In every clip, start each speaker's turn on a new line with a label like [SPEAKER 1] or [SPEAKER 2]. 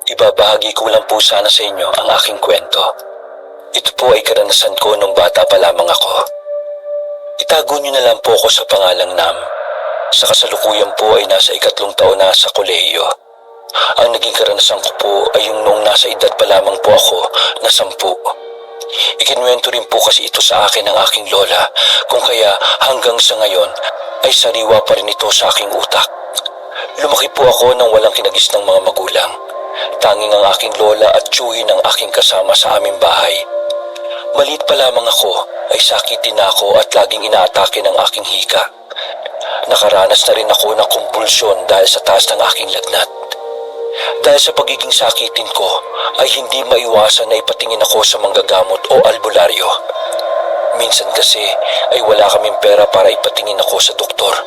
[SPEAKER 1] Ibabahagi ko lang po sana sa inyo ang aking kwento. Ito po ay karanasan ko nung bata pa lamang ako. Itago niyo na lang po ako sa pangalang Nam. Sa kasalukuyan po ay nasa 3 taon na sa kolehiyo. Ang naging karanasan ko po ay yung noong nasa edad pa lamang po ako na 10. Ikinuwento rin po kasi ito sa akin ng aking lola, kung kaya hanggang sa ngayon ay sariwa pa rin ito sa aking utak. Lumaki po ako nang walang kinagis ng mga magulang. Tanging ang aking lola at tiyuhin ang aking kasama sa aming bahay. Maliit pa lamang ako ay sakitin na ako at laging inaatake ng aking hika. Nakaranas na rin ako ng kumbulsyon dahil sa taas ng aking lagnat. Dahil sa pagiging sakitin ko ay hindi maiwasan na ipatingin ako sa manggagamot o albularyo. Minsan kasi ay wala kaming pera para ipatingin ako sa doktor.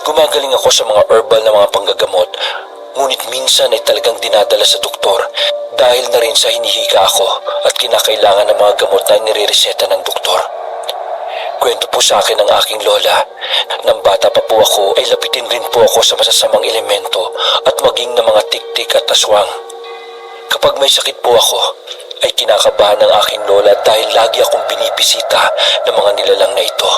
[SPEAKER 1] Gumagaling ako sa mga herbal na mga panggagamot, ngunit minsan ay talagang dinadala sa doktor dahil na rin sa hinihika ako at kinakailangan ng mga gamot na nirereseta ng doktor. Kwento po sa akin ng aking lola, nang bata pa po ako ay lapitin rin po ako sa masasamang elemento at maging ng mga tiktik at aswang. Kapag may sakit po ako, ay kinakabahan ng aking lola dahil lagi akong binibisita ng mga nilalang na ito.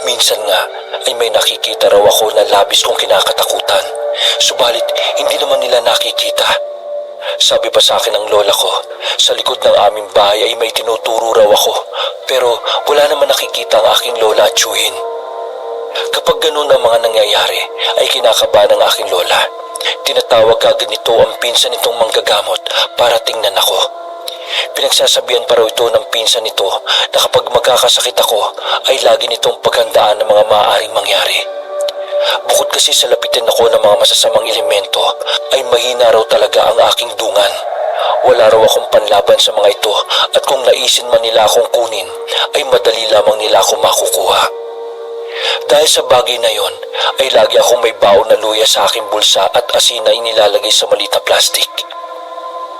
[SPEAKER 1] Minsan nga ay may nakikita raw ako na labis kong kinakatakutan, subalit hindi naman nila nakikita. Sabi pa sa akin ng lola ko, sa likod ng aming bahay ay may tinuturo raw ako, pero wala naman nakikita ang aking lola at tiyuhin. Kapag ganun ang mga nangyayari, ay kinakabahan ng aking lola. Tinatawag agad nito ang pinsan nitong manggagamot para tingnan ako. Pinagsasabihan pa raw ito ng pinsan nito na kapag magkakasakit ako, ay lagi nitong paghandaan ng mga maaaring mangyari. Bukod kasi sa lapitin ako ng mga masasamang elemento, ay mahina raw talaga ang aking dungan. Wala raw akong panlaban sa mga ito at kung naisin man nila akong kunin, ay madali lamang nila ako makukuha. Dahil sa bagay na yon, ay lagi akong may baon na luya sa aking bulsa at asin na inilalagay sa maliit na plastik.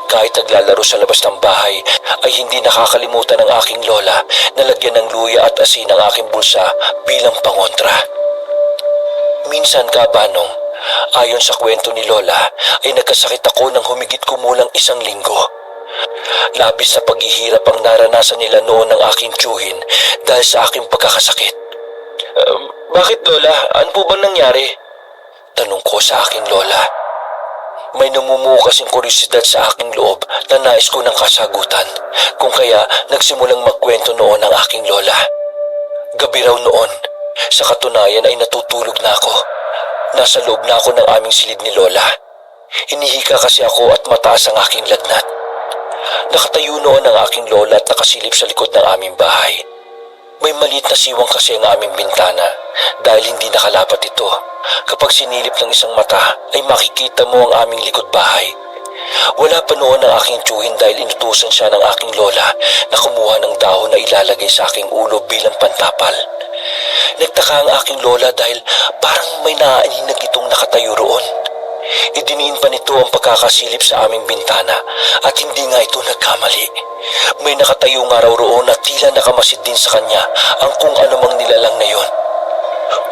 [SPEAKER 1] Kahit naglalaro sa labas ng bahay, ay hindi nakakalimutan ng aking lola na lagyan ng luya at asin ang aking bulsa bilang pangontra. Minsan kabanong, ayon sa kwento ni lola, ay nagkasakit ako ng humigit kumulang 1 linggo. Labis na paghihirap ang naranasan nila noon ng aking tiyuhin dahil sa aking pagkakasakit. Bakit lola? Ano po bang nangyari? Tanong ko sa aking lola. May namumuo kasing kuryosidad sa aking loob na nais ko ng kasagutan, kung kaya nagsimulang magkwento noon ang aking lola. Gabi raw noon, sa katunayan ay natutulog na ako. Nasa loob na ako ng aming silid ni lola. Hinihika kasi ako at mataas ang aking lagnat. Nakatayo noon ang aking lola at nakasilip sa likod ng aming bahay. May maliit na siwang kasi ang aming bintana dahil hindi nakalapat ito. Kapag sinilip ng isang mata ay makikita mo ang aming likod bahay. Wala pa noon ang aking tiyuhin dahil inutusan siya ng aking lola na kumuha ng dahon na ilalagay sa aking ulo bilang pantapal. Nagtaka ang aking lola dahil parang may naaaninag itong nakatayo roon. Idiniin pa nito ang pagkakasilip sa aming bintana at hindi nga ito nagkamali. May nakatayo nga raw roon at tila nakamasid din sa kanya ang kung anumang nilalang na yon.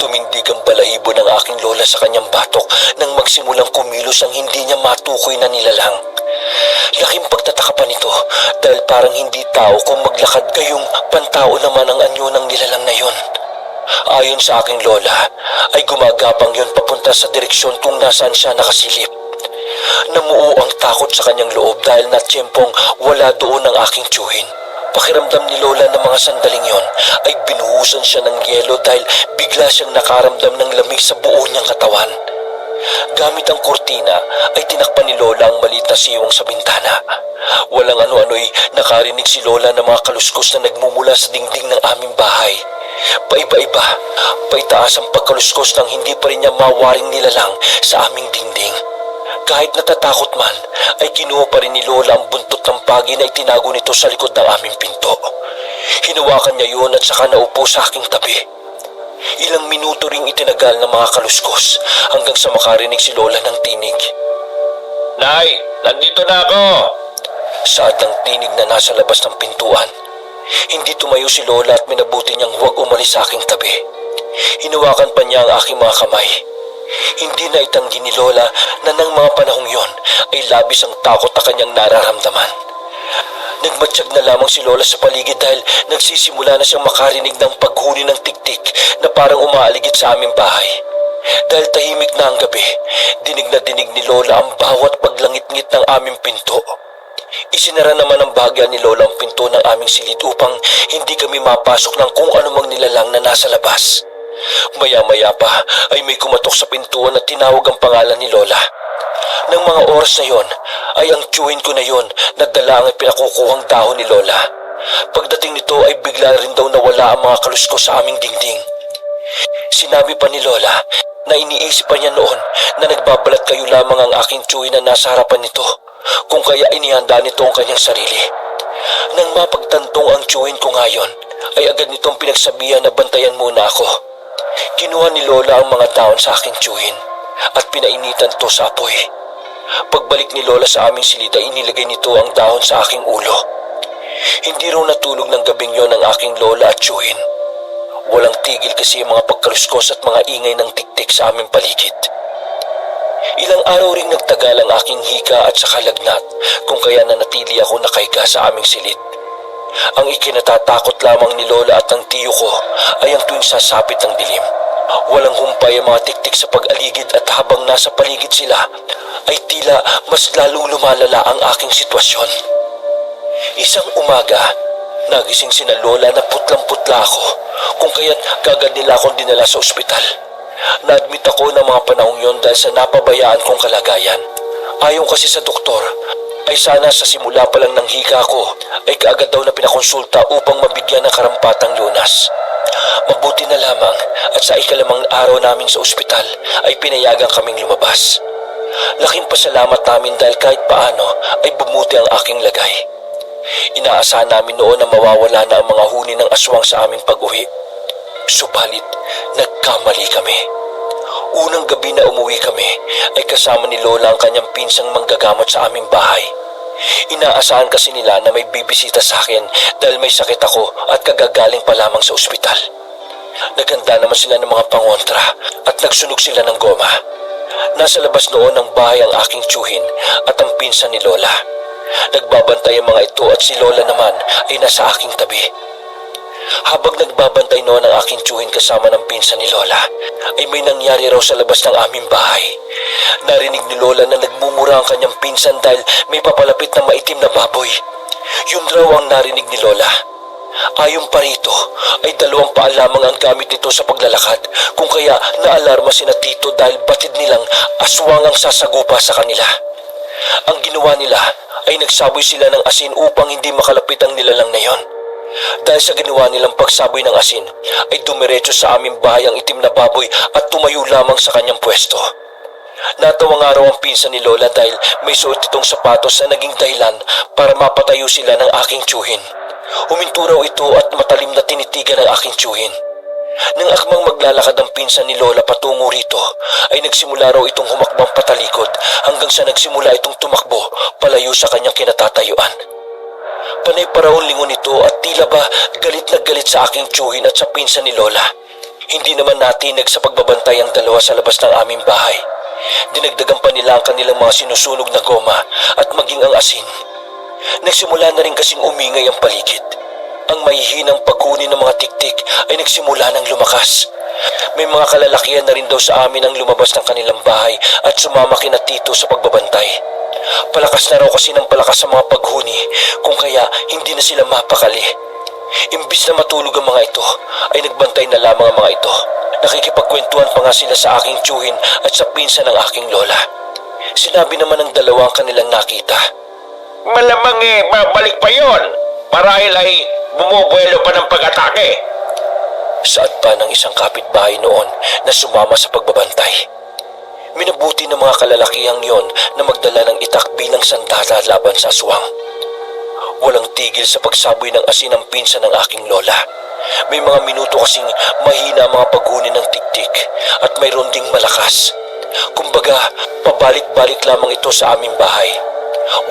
[SPEAKER 1] Tumindig ang balahibo ng aking lola sa kanyang batok nang magsimulang kumilos ang hindi niya matukoy na nilalang. Laking pagtataka pa nito dahil parang hindi tao kung maglakad gayong pantao naman ang anyo ng nilalang na yon. Ayon sa aking lola, ay gumagapang yon papunta sa direksyon kung nasaan siya nakasilip. Namuo ang takot sa kanyang loob dahil natiyempong wala doon ang aking tiyuhin. Pakiramdam ni lola ng mga sandaling yon ay binuhusan siya ng yelo dahil bigla siyang nakaramdam ng lamig sa buo niyang katawan. Gamit ang kurtina ay tinakpan ni lola ang maliit na siwang sa bintana. Walang ano-ano'y nakarinig si lola ng mga kaluskos na nagmumula sa dingding ng aming bahay. Paiba-iba, paitaas ang pagkaluskos nang hindi pa rin niya mawaring nilalang sa aming dingding. Kahit natatakot man, ay kinuha pa rin ni lola ang buntot ng pagi na itinago nito sa likod ng aming pinto. Hinawakan niya yun at saka naupo sa aking tabi. Ilang minuto ring itinagal ng mga kaluskos hanggang sa makarinig si lola ng tinig. Nay, nandito na ako! Saad ng tinig na nasa labas ng pintuan. Hindi tumayo si lola at minabuti niyang huwag umalis sa aking tabi. Hinawakan pa niya ang aking mga kamay. Hindi na itanggi ni Lola na ng mga panahong yon ay labis ang takot na kanyang nararamdaman. Nagmatsyag na lamang si Lola sa paligid dahil nagsisimula na siyang makarinig ng paghuni ng tiktik na parang umaaligid sa aming bahay. Dahil tahimik na ang gabi, dinig na dinig ni Lola ang bawat paglangit-ngit ng aming pinto. Isinara naman ng bahagya ni Lola ang pinto ng aming silid upang hindi kami mapasok ng kung anumang nilalang na nasa labas. Maya-maya pa ay may kumatok sa pintuan at tinawag ang pangalan ni Lola. Nang mga oras na yon ay ang tiyuhin ko na yon nagdala ang pinakukuhang dahon ni Lola. Pagdating nito ay bigla rin daw nawala ang mga kalusko sa aming dingding. Sinabi pa ni Lola na iniisip pa niya noon na nagbabalat kayo lamang ang aking tiyuhin na nasa harapan nito, kung kaya inihanda nito ang kanyang sarili. Nang mapagtantong ang tiyuhin ko ngayon, ay agad nitong pinagsabihan na bantayan muna ako. Kinuha ni Lola ang mga dahon sa aking tiyuhin at pinainitan to sa apoy. Pagbalik ni Lola sa aming silid ay inilagay nito ang dahon sa aking ulo. Hindi raw natulog ng gabing yon ang aking Lola at tiyuhin. Walang tigil kasi ang mga pagkaluskos at mga ingay ng tiktik sa aming paligid. Ilang araw ring nagtagal ang aking hika at saka lagnat, kung kaya nanatili ako nakahiga sa aming silid. Ang ikinatatakot lamang ni Lola at ng tiyo ko ay ang tuwing sasapit ng dilim. Walang humpay ang mga tiktik sa pag-aligid at habang nasa paligid sila ay tila mas lalong lumalala ang aking sitwasyon. Isang umaga, nagising sina Lola na putlang-putla ako, kung kaya't kagad nila akong dinala sa ospital. Na-admit ako ng mga panahong yon dahil sa napabayaan kong kalagayan. Ayon kasi sa doktor, ay sana sa simula pa lang ng hika ko ay kaagad daw na pinakonsulta upang mabigyan ng karampatang lunas. Mabuti na lamang at sa ikalimang araw namin sa ospital ay pinayagan kaming lumabas. Laking pasalamat namin dahil kahit paano ay bumuti ang aking lagay. Inaasahan namin noon na mawawala na ang mga huni ng aswang sa aming pag-uwi. Subalit, nagkamali kami. Unang gabi na umuwi kami ay kasama ni Lola ang kanyang pinsang manggagamot sa aming bahay. Inaasahan kasi nila na may bibisita sa akin dahil may sakit ako at kagagaling pa lamang sa ospital. Naganda naman sila ng mga pangontra at nagsunog sila ng goma. Nasa labas noon ng bahay ang aking tiyuhin at ang pinsan ni Lola. Nagbabantay ang mga ito at si Lola naman ay nasa aking tabi. Habang nagbabantay noon ang aking tiyuhin kasama ng pinsan ni Lola, ay may nangyari raw sa labas ng aming bahay. Narinig ni Lola na nagmumura ang kanyang pinsan dahil may papalapit na maitim na baboy. Yun raw ang narinig ni Lola. Ayon pa rito, ay 2 paa lamang ang gamit nito sa paglalakad, kung kaya naalarma sina Tito dahil batid nilang aswang ang sasagupa sa kanila. Ang ginawa nila ay nagsaboy sila ng asin upang hindi makalapit ang nilalang na yon. Dahil sa ginawa nilang pagsaboy ng asin, ay dumiretso sa aming bahay ang itim na baboy at tumayo lamang sa kanyang pwesto. Natawa nga raw ang pinsan ni Lola dahil may suot itong sapatos na naging dahilan para mapatayo sila ng aking tiyuhin. Huminto raw ito at matalim na tinitigan ng aking tiyuhin. Nang akmang maglalakad ang pinsan ni Lola patungo rito, ay nagsimula raw itong humakbang patalikod hanggang sa nagsimula itong tumakbo palayo sa kanyang kinatatayuan. Panay pa raw ang lingon nito at tila ba galit na galit sa aking tiyuhin at sa pinsan ni Lola. Hindi naman natinag sa pagbabantay ang dalawa sa labas ng aming bahay. Dinagdagan pa nila ang kanilang mga sinusunog na goma at maging ang asin. Nagsimula na rin kasing umingay ang paligid. Ang mahihinang paghuni ng mga tiktik ay nagsimula ng lumakas. May mga kalalakihan na rin daw sa amin ang lumabas ng kanilang bahay at sumama kina Tito sa pagbabantay. Palakas na raw kasi ng palakas sa mga paghuni, kung kaya hindi na sila mapakali. Imbis na matulog ang mga ito, ay nagbantay na lamang ang mga ito. Nakikipagkwentuhan pa nga sila sa aking tiyuhin at sa pinsan ng aking Lola. Sinabi naman ng dalawa ang kanilang nakita.
[SPEAKER 2] Malamang babalik pa yon. Marahil ay bumubuelo pa ng pag-atake.
[SPEAKER 1] Saad pa ng isang kapitbahay noon na sumama sa pagbabantay. Minabuti ng mga kalalakihang yon na magdala ng itak bilang sandata laban sa aswang. Walang tigil sa pagsaboy ng asin ang pinsan ng aking Lola. May mga minuto kasing mahina ang mga paghuni ng tiktik at mayroon ding malakas. Kumbaga, pabalik-balik lamang ito sa aming bahay.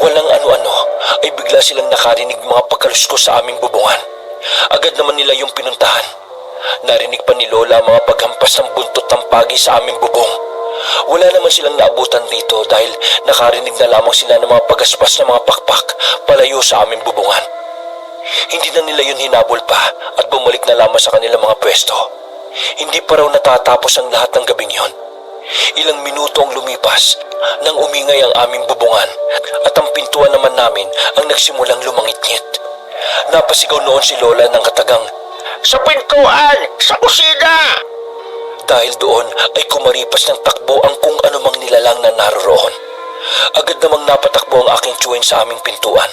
[SPEAKER 1] Walang ano-ano ay bigla silang nakarinig mga pagkaluskos sa aming bubungan. Agad naman nila yung pinuntahan. Narinig pa ni Lola ang mga paghampas ng buntot ng pagi sa aming bubong. Wala naman silang naabutan dito dahil nakarinig na lamang sila ng mga pagaspas ng mga pakpak palayo sa aming bubungan. Hindi na nila yun hinabol pa at bumalik na lamang sa kanilang mga pwesto. Hindi pa raw natatapos ang lahat ng gabing yon. Ilang minuto ang lumipas nang umingay ang aming bubungan at ang pintuan naman namin ang nagsimulang lumangit-ngit. Napasigaw noon si Lola ng katagang,
[SPEAKER 2] Sa pintuan! Sa kusina!
[SPEAKER 1] dahil doon ay kumaripas ng takbo ang kung anumang nilalang na naroroon. Agad namang napatakbo ang aking tiyuhin sa aming pintuan.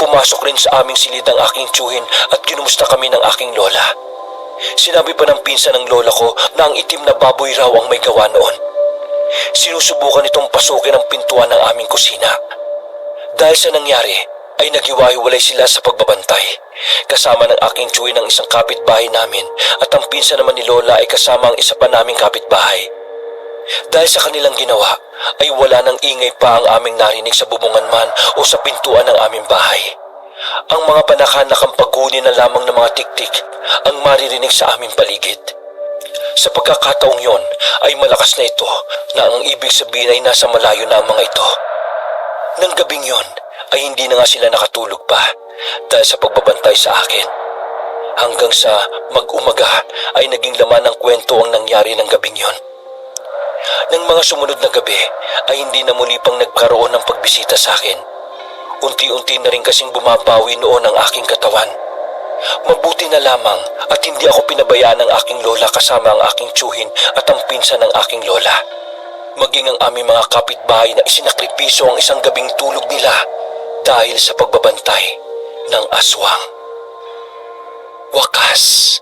[SPEAKER 1] Pumasok rin sa aming silid ang aking tiyuhin at kinumusta kami ng aking lola. Sinabi pa ng pinsan ng lola ko na ang itim na baboy raw ang may gawa noon. Sinusubukan itong pasukin ang pintuan ng aming kusina. Dahil sa nangyari, ay naghiwa-hiwalay sila sa pagbabantay. Kasama ng aking tiyuhin ng isang kapitbahay namin at ang pinsan naman ni Lola ay kasama ang isa pa naming kapitbahay. Dahil sa kanilang ginawa, ay wala nang ingay pa ang aming narinig sa bubungan man o sa pintuan ng aming bahay. Ang mga panakanakang pagkunin na lamang ng mga tiktik ang maririnig sa aming paligid. Sa pagkakataong yon ay malakas na ito na ang ibig sabihin ay nasa malayo na ang mga ito. Nang gabing yon ay hindi na nga sila nakatulog pa dahil sa pagbabantay sa akin. Hanggang sa mag-umaga ay naging laman ng kwento ang nangyari ng gabing yon. Nang mga sumunod na gabi ay hindi na muli pang nagkaroon ng pagbisita sa akin. Unti-unti na rin kasing bumabawi noon ang aking katawan. Mabuti na lamang at hindi ako pinabayaan ng aking lola kasama ang aking tiyuhin at ang pinsan ng aking lola. Maging ang aming mga kapitbahay na isinakripiso ang isang gabing tulog nila dahil sa pagbabantay ng aswang. Wakas.